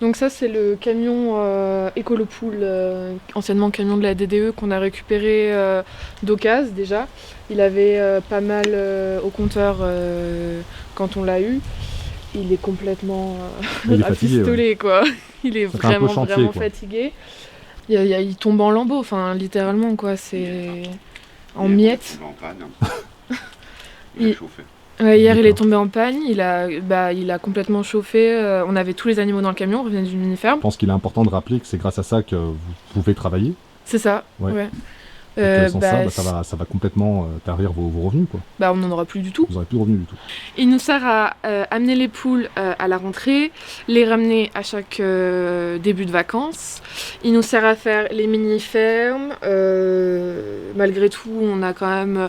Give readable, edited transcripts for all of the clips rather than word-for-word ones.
Donc ça c'est le camion Écolopool, anciennement camion de la DDE qu'on a récupéré d'occasion déjà. Il avait pas mal au compteur quand on l'a eu. Il est complètement Il est fatigué, rafistolé quoi. Il est ça fait un peu chantier, vraiment quoi. fatigué. Il tombe en lambeaux, enfin littéralement quoi, c'est en miettes. En panne. Il a chauffé. Ouais, hier il est D'accord. tombé en panne, il a complètement chauffé, on avait tous les animaux dans le camion, on revenait d'une mini-ferme. Je pense qu'il est important de rappeler que c'est grâce à ça que vous pouvez travailler. C'est ça, Ouais. ouais. Et que sans ça va complètement tarir vos revenus, quoi. On n'en aura plus du tout. Vous n'aurez plus de revenus du tout. Il nous sert à amener les poules à la rentrée, les ramener à chaque début de vacances. Il nous sert à faire les mini-fermes. Malgré tout, on a quand même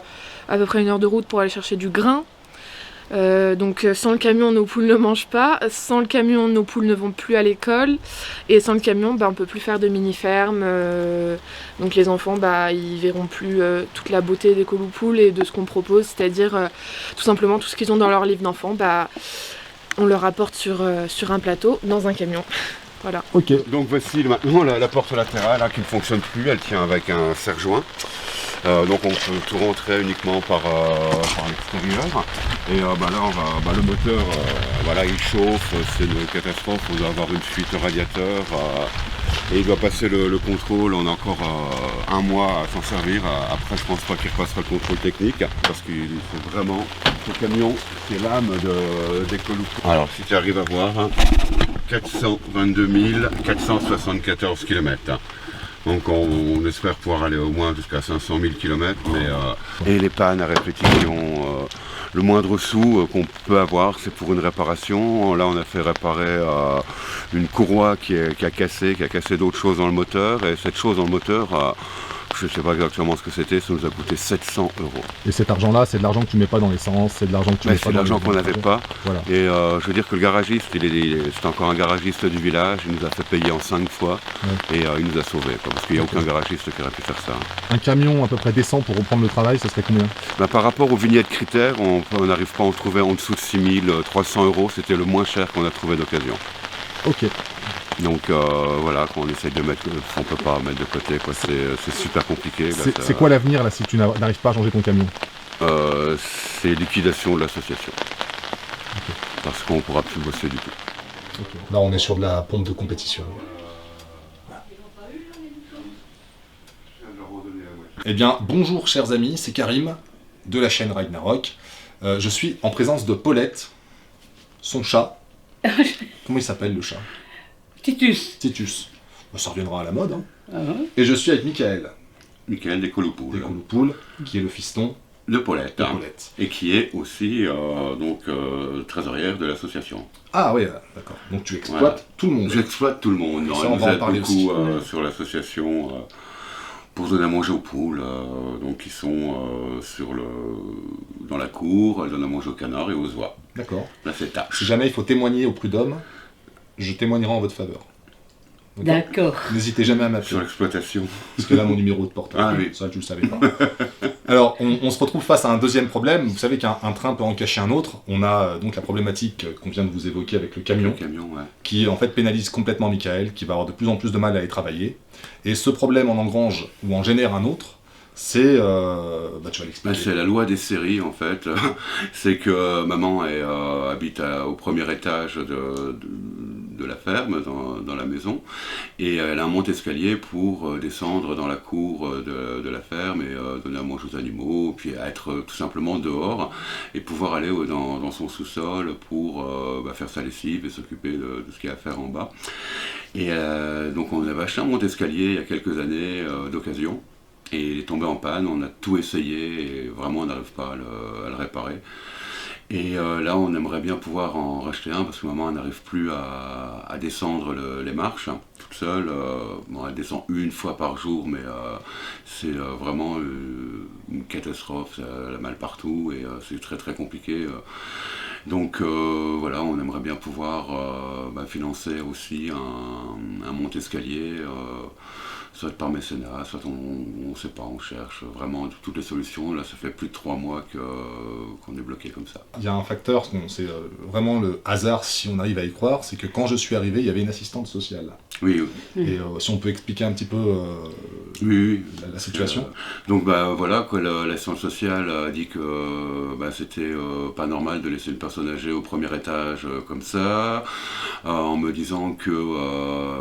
à peu près 1 heure de route pour aller chercher du grain. Donc sans le camion, nos poules ne mangent pas. Sans le camion, nos poules ne vont plus à l'école. Et sans le camion, on peut plus faire de mini-fermes. Donc les enfants, ils verront plus toute la beauté des Écolopool et de ce qu'on propose, c'est-à-dire tout simplement tout ce qu'ils ont dans leur livre d'enfant, on leur apporte sur un plateau, dans un camion. Voilà. Ok. Donc voici maintenant la porte latérale qui ne fonctionne plus, elle tient avec un serre-joint. Donc on peut tout rentrer uniquement par l'extérieur. Et là le moteur il chauffe, c'est une catastrophe, on doit avoir une fuite radiateur et il doit passer le contrôle, on a encore 1 mois à s'en servir. Après je pense pas qu'il repassera le contrôle technique parce qu'il faut vraiment ce camion qui est l'âme d'Écolopool. Alors si tu arrives à voir, 422 474 km. Donc on espère pouvoir aller au moins jusqu'à 500 000 km. Et les pannes à répétition, le moindre sou qu'on peut avoir, c'est pour une réparation. Là on a fait réparer une courroie qui a cassé d'autres choses dans le moteur. Et cette chose dans le moteur, je ne sais pas exactement ce que c'était, ça nous a coûté 700 €. Et cet argent-là, c'est de l'argent que tu mets pas dans l'essence, c'est de l'argent que tu mets pas C'est de dans l'argent qu'on n'avait pas. Voilà. Et je veux dire que le garagiste, c'est encore un garagiste du village, il nous a fait payer en 5 fois. Ouais. Et il nous a sauvés, parce qu'il n'y a aucun garagiste qui aurait pu faire ça. Un camion à peu près décent pour reprendre le travail, ça serait combien? Par rapport aux vignettes critères, on n'arrive pas à en trouver en dessous de 6 300 €, c'était le moins cher qu'on a trouvé d'occasion. Ok. Donc voilà, quand on essaye de mettre, on peut pas mettre de côté, quoi. C'est super compliqué. C'est quoi l'avenir là si tu n'arrives pas à changer ton camion? C'est liquidation de l'association. Okay. Parce qu'on ne pourra plus bosser du tout. Okay. Là on est sur de la pompe de compétition. Eh bien, bonjour chers amis, c'est Karim de la chaîne Ragnarok. Je suis en présence de Paulette, son chat. Comment il s'appelle le chat? Titus. Titus. Ça reviendra à la mode. Hein. Uh-huh. Et je suis avec Michael. Michael d'Écolopool. D'Écolopool, qui est le fiston de Paulette. De Paulette. Et qui est aussi trésorière de l'association. Ah oui, d'accord. Donc tu exploites tout le monde. J'exploite tout le monde. Ça, elle on nous va en aide parler beaucoup aussi. sur l'association pour donner à manger aux poules. Donc ils sont dans la cour, elle donne à manger aux canards et aux oies. D'accord. Là c'est tâche. Si jamais il faut témoigner au prud'homme, je témoignerai en votre faveur. D'accord. N'hésitez jamais à m'appeler. Sur l'exploitation. Parce que là, mon numéro de portable. Ah oui. Ça, tu le savais pas. Alors, on se retrouve face à un deuxième problème. Vous savez qu'un train peut en cacher un autre. On a donc la problématique qu'on vient de vous évoquer avec le camion. Qui en fait pénalise complètement Michael, qui va avoir de plus en plus de mal à aller travailler. Et ce problème en engrange ou en génère un autre. C'est, tu vas l'expliquer. C'est la loi des séries en fait. C'est que maman habite au premier étage de la ferme, dans la maison, et elle a un monte-escalier pour descendre dans la cour de la ferme et donner à manger aux animaux, puis être tout simplement dehors et pouvoir aller dans son sous-sol pour faire sa lessive et s'occuper de ce qu'il y a à faire en bas. Et donc on avait acheté un monte-escalier il y a quelques années d'occasion. Et il est tombé en panne, on a tout essayé et vraiment on n'arrive pas à le réparer. Et là on aimerait bien pouvoir en racheter un parce que maman n'arrive plus à descendre les marches toute seule. Elle descend 1 fois par jour mais c'est vraiment une catastrophe, elle a mal partout et c'est très très compliqué. Donc voilà, on aimerait bien pouvoir financer aussi un monte-escalier, soit par mécénat, soit on ne sait pas, on cherche vraiment toutes les solutions. Là, ça fait plus de 3 mois qu'on est bloqué comme ça. Il y a un facteur, c'est vraiment le hasard, si on arrive à y croire, c'est que quand je suis arrivé, il y avait une assistante sociale. Oui. Et si on peut expliquer un petit peu Oui. la situation. Donc voilà, l'assistante sociale a dit que c'était pas normal de laisser une personne âgée au premier étage comme ça, en me disant que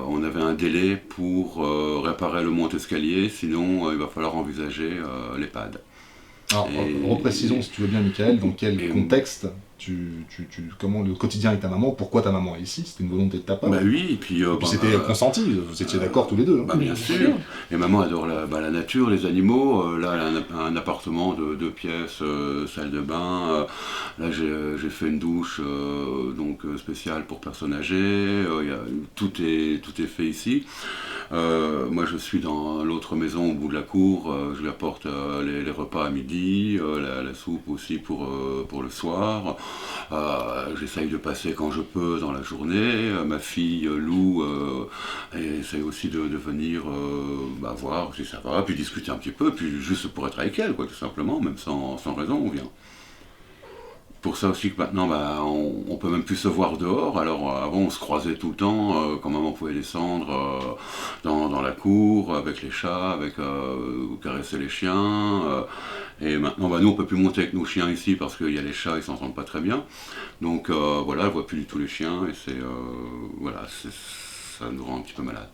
on avait un délai pour réparer le monte-escalier, sinon il va falloir envisager l'EHPAD. Alors, reprécisons si tu veux bien, Michael, dans quel contexte comment le quotidien avec ta maman, pourquoi ta maman est ici, c'était une volonté de ta part. Oui, et puis c'était consenti, vous étiez d'accord tous les deux. Bien sûr. Et maman adore la nature, les animaux. Là, elle a un appartement de 2 pièces, salle de bain. Là, j'ai fait une douche spéciale pour personnes âgées. Tout est fait ici. Moi, je suis dans l'autre maison au bout de la cour. Je lui apporte les repas à midi, la soupe aussi pour le soir. J'essaye de passer quand je peux dans la journée. Ma fille Lou essaye aussi de venir voir si ça va, puis discuter un petit peu, puis juste pour être avec elle, quoi, tout simplement, même sans raison, on vient. Pour ça aussi que maintenant, on peut même plus se voir dehors. Alors avant, on se croisait tout le temps, quand maman pouvait descendre dans la cour, avec les chats, caresser les chiens. Et maintenant, nous, on peut plus monter avec nos chiens ici parce qu'il y a les chats, ils s'entendent pas très bien. Donc voilà, elle voit plus du tout les chiens, et ça nous rend un petit peu malade.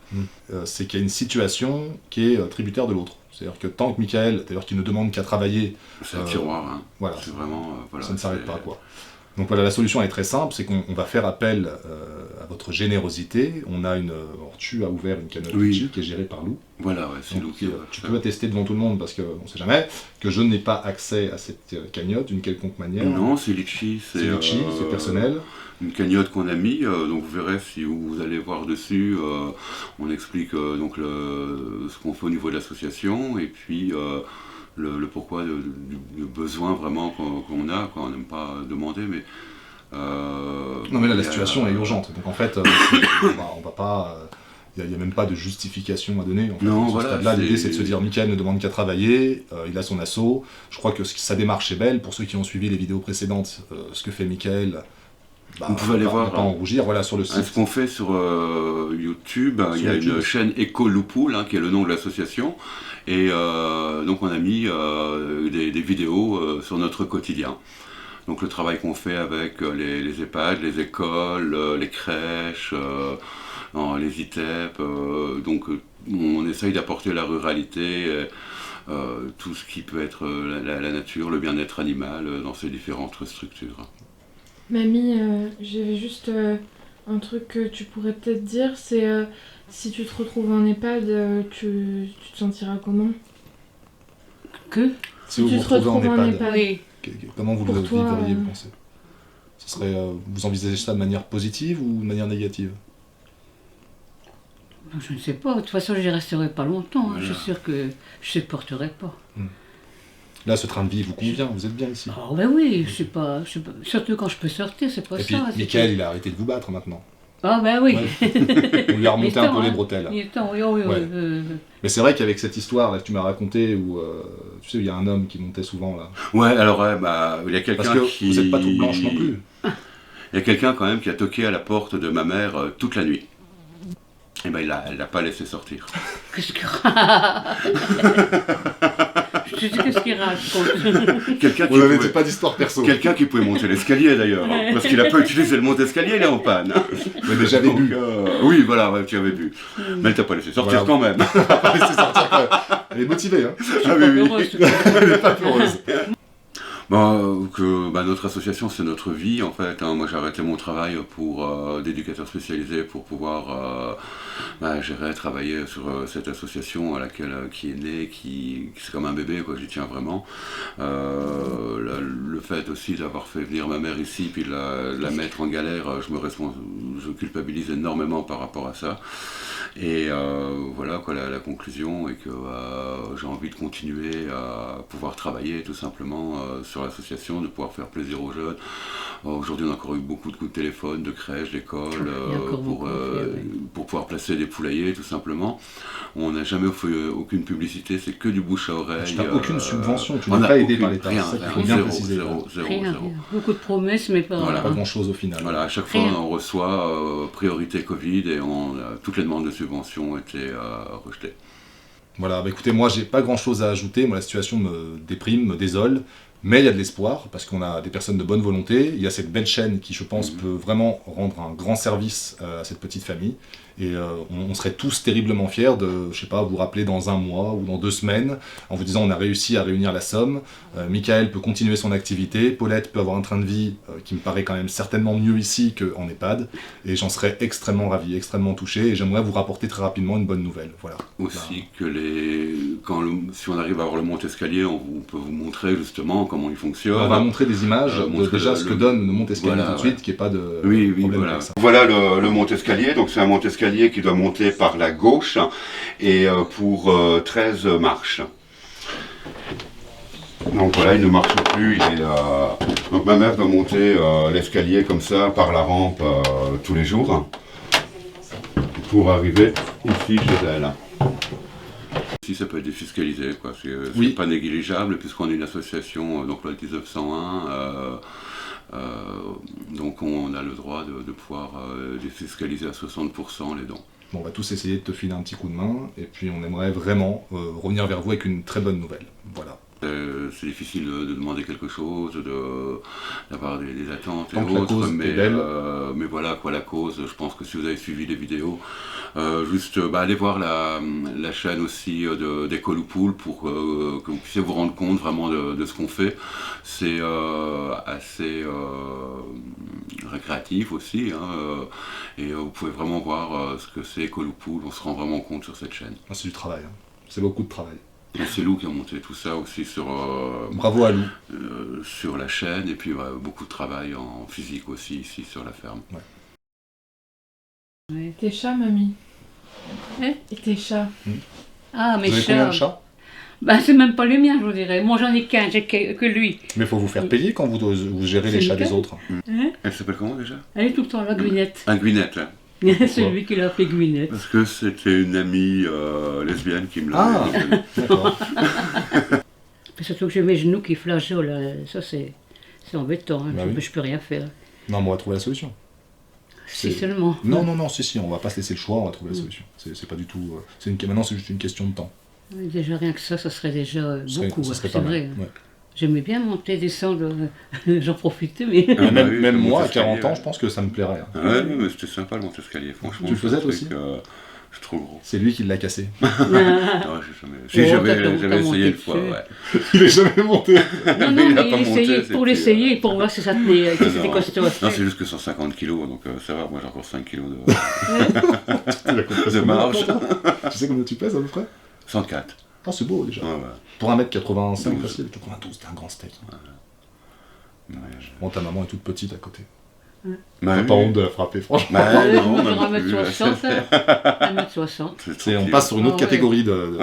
C'est qu'il y a une situation qui est tributaire de l'autre. C'est-à-dire que tant que Michael, d'ailleurs qui ne demande qu'à travailler... C'est un tiroir, hein. Voilà, c'est vraiment... ça ne s'arrête pas, quoi. Donc voilà, la solution est très simple, c'est qu'on va faire appel à votre générosité. Ortu a ouvert une cagnotte Litchi qui est gérée par Lou. Voilà, ouais, c'est Lou qui tu peux attester devant tout le monde, parce qu'on ne sait jamais, que je n'ai pas accès à cette cagnotte d'une quelconque manière. Non, c'est Litchi, c'est personnel. Une cagnotte qu'on a mis, donc vous verrez si vous allez voir dessus, on explique ce qu'on fait au niveau de l'association, et puis le pourquoi du besoin vraiment qu'on a, quoi. On n'aime pas demander, mais... non mais là la situation est urgente, donc en fait on va pas... Il n'y a même pas de justification à donner. En fait, non, à ce stade-là, l'idée c'est de se dire Michael ne demande qu'à travailler, il a son asso. Je crois que sa démarche est belle. Pour ceux qui ont suivi les vidéos précédentes, ce que fait Michael... vous pouvez aller voir, pas en rougir, voilà, sur le site. Ce qu'on fait sur YouTube, il y a une chaîne Éco Loupoule, qui est le nom de l'association, et donc on a mis des vidéos sur notre quotidien. Donc le travail qu'on fait avec les EHPAD, les écoles, les crèches, les ITEP, donc on essaye d'apporter la ruralité, tout ce qui peut être la nature, le bien-être animal dans ces différentes structures. Mamie, j'avais juste un truc que tu pourrais peut-être dire, c'est si tu te retrouves en EHPAD, tu te sentiras comment ? Si vous te retrouvez en EHPAD, oui. Comment vous le vivriez, vous pensez ? Vous envisagez ça de manière positive ou de manière négative ? Je ne sais pas, de toute façon je n'y resterai pas longtemps, voilà. Je suis sûre que je ne supporterai pas. Là, ce train de vie vous convient, vous êtes bien ici. Ah ben oui, je sais pas, surtout quand je peux sortir, c'est pas ça. Et puis, Michael, il a arrêté de vous battre maintenant. Ah ben oui. Ouais. On lui a remonté un peu les bretelles. Il est temps, oui. Mais c'est vrai qu'avec cette histoire là, que tu m'as racontée, où tu sais, il y a un homme qui montait souvent là. Ouais, alors il y a quelqu'un Parce que vous n'êtes pas toute blanche non plus. Il y a quelqu'un quand même qui a toqué à la porte de ma mère toute la nuit. Et elle l'a pas laissé sortir. Qu'est-ce qu'il Qu'est-ce qu'il raconte? Vous n'avez pas d'histoire perso. Quelqu'un qui pouvait monter l'escalier d'ailleurs, parce qu'il n'a pas utilisé le monte-escalier, il est en panne. Mais j'avais bu. Oui, voilà, tu avais bu. Mais elle t'a pas laissé sortir quand même. Elle t'a pas laissé sortir quand même. Elle est motivée, hein. Ah oui. Elle n'est pas peureuse. Notre association, c'est notre vie en fait. Moi, j'ai arrêté mon travail d'éducateur spécialisé pour pouvoir gérer, travailler sur cette association qui est née, c'est comme un bébé, quoi. J'y tiens vraiment. Le fait aussi d'avoir fait venir ma mère ici, puis la mettre en galère, je culpabilise énormément par rapport à ça. Et voilà quoi, la conclusion est que j'ai envie de continuer à pouvoir travailler tout simplement sur l'association, de pouvoir faire plaisir aux jeunes. Aujourd'hui, on a encore eu beaucoup de coups de téléphone, de crèches, d'écoles, pour pouvoir placer des poulaillers, tout simplement. On n'a jamais fait aucune publicité, c'est que du bouche à oreille. Tu n'as aucune subvention, tu n'es pas aidé par l'État. Rien, zéro. Beaucoup de promesses, mais pas, voilà. Pas grand-chose au final. Voilà, à chaque fois, on reçoit priorité Covid et toutes les demandes de subventions ont été rejetées. Voilà, bah écoutez, moi j'ai pas grand-chose à ajouter, moi la situation me déprime, me désole. Mais il y a de l'espoir, parce qu'on a des personnes de bonne volonté. Il y a cette belle chaîne qui, je pense, peut vraiment rendre un grand service à cette petite famille. Et on serait tous terriblement fiers de, je sais pas, vous rappeler dans 1 mois ou dans 2 semaines, en vous disant on a réussi à réunir la somme. Michael peut continuer son activité, Paulette peut avoir un train de vie qui me paraît quand même certainement mieux ici qu'en EHPAD. Et j'en serais extrêmement ravi, extrêmement touché. Et j'aimerais vous rapporter très rapidement une bonne nouvelle. Voilà. Aussi que si on arrive à avoir le monte-escalier, on peut vous montrer justement comment il fonctionne. On va montrer des images de déjà ce que donne le monte-escalier tout de suite, qu'il n'y ait pas de problème voilà. avec ça. Voilà le monte-escalier, donc c'est un monte-escalier qui doit monter par la gauche et pour 13 marches. Donc voilà, il ne marche plus, donc ma mère doit monter l'escalier comme ça par la rampe tous les jours pour arriver ici chez elle. Si ça peut être défiscalisé, quoi. C'est pas négligeable puisqu'on est une association, donc loi 1901, donc on a le droit de pouvoir défiscaliser à 60% les dons. Bon, on va tous essayer de te filer un petit coup de main et puis on aimerait vraiment revenir vers vous avec une très bonne nouvelle. Voilà. C'est difficile de demander quelque chose, d'avoir des attentes Tant et que la autres, cause est belle. mais voilà quoi, la cause, je pense que si vous avez suivi les vidéos, allez voir la chaîne aussi d'École ou Poule pour que vous puissiez vous rendre compte vraiment de ce qu'on fait. C'est assez récréatif aussi, hein, et vous pouvez vraiment voir ce que c'est École ou Poule, on se rend vraiment compte sur cette chaîne. C'est du travail, hein. C'est beaucoup de travail. Et c'est Lou qui a monté tout ça aussi sur... Bravo à Lou. Sur la chaîne, et puis beaucoup de travail en physique aussi ici sur la ferme. Ouais. Tes chats, mamie? Et tes chats? Ah, mes Vous avez chats. combien de chats? Ben, c'est même pas les miens, je vous dirais. Moi, j'en ai qu'un, j'ai que lui. Mais il faut vous faire payer quand vous gérez les chats des autres. Hein? Elle s'appelle comment déjà? Elle est tout le temps là, Guinette. Un Guinette. Hein. C'est lui qui l'a fait Guinette. Parce que c'était une amie lesbienne qui me l'a Ah, d'accord. Surtout que j'ai mes genoux qui flageolent, là. Ça c'est embêtant, hein. Bah oui. Je peux rien faire. Non, mais on va trouver la solution. Si seulement. Non, si, on va pas se laisser le choix, on va trouver la solution. C'est pas du tout... Maintenant, c'est juste une question de temps. Déjà rien que ça serait déjà beaucoup, ça serait c'est pas mal, vrai. ouais. J'aimais bien monter, descendre, j'en profitais, mais... Même moi, à 40 ans, je pense que ça me plairait. Hein. Ouais, mais c'était sympa le monte-escalier, franchement. Tu le faisais toi aussi? C'est trop gros. C'est lui qui l'a cassé. Non, j'avais essayé une fois, ouais. Il est jamais monté. Non, Il a mais pas monté, pour l'essayer, pour voir si ça tenait, si c'était costaud. Non, c'est juste que 150 kilos, donc ça va, moi j'ai encore 5 kilos de marge. Tu sais combien tu pèses à peu près? 104. Ah, c'est beau déjà. Ouais. Pour 1m85 12. facile, 92, t'es un grand steak. Ouais. Bon, ta maman est toute petite à côté. Bah, T'as pas honte de la frapper, franchement. Bah, non, Sur même plus, 1m60, 1m60. On passe sur une autre catégorie de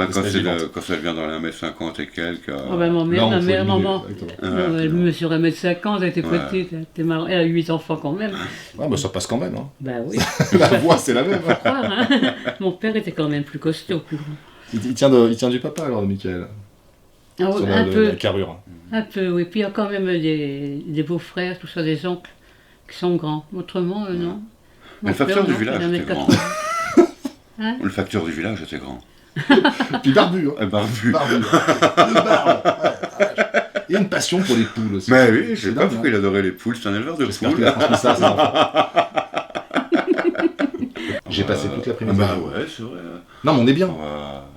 quand ça vient dans les 1m50 et quelques... Oh ben ma mère, maman, elle mesure 1m50, elle était petite, elle a 8 enfants quand même. Ouais, bah ça passe quand même, hein. Bah oui. La voix, c'est la même. Faut croire, hein. Mon père était quand même plus costaud, plus grand. Il tient du papa alors, de Michael. Ah, Sur un peu, la carrure. un peu, oui. Puis il y a quand même des beaux-frères, tout ça, des oncles qui sont grands. Autrement, non. Mais le facteur du village il en a était grand. 80. Hein? Le facteur du village était grand. Puis barbu, hein. Barbu. Barbu. Une barbe. Il y a une passion pour les poules aussi. Mais oui, je sais pas dingue, pourquoi il adorait les poules, c'est un éleveur de J'espère qu'il poules. a transmis ça à ses enfants. J'ai passé toute l'après-midi. Bah ouais, c'est vrai. Non, mais on est bien. On va-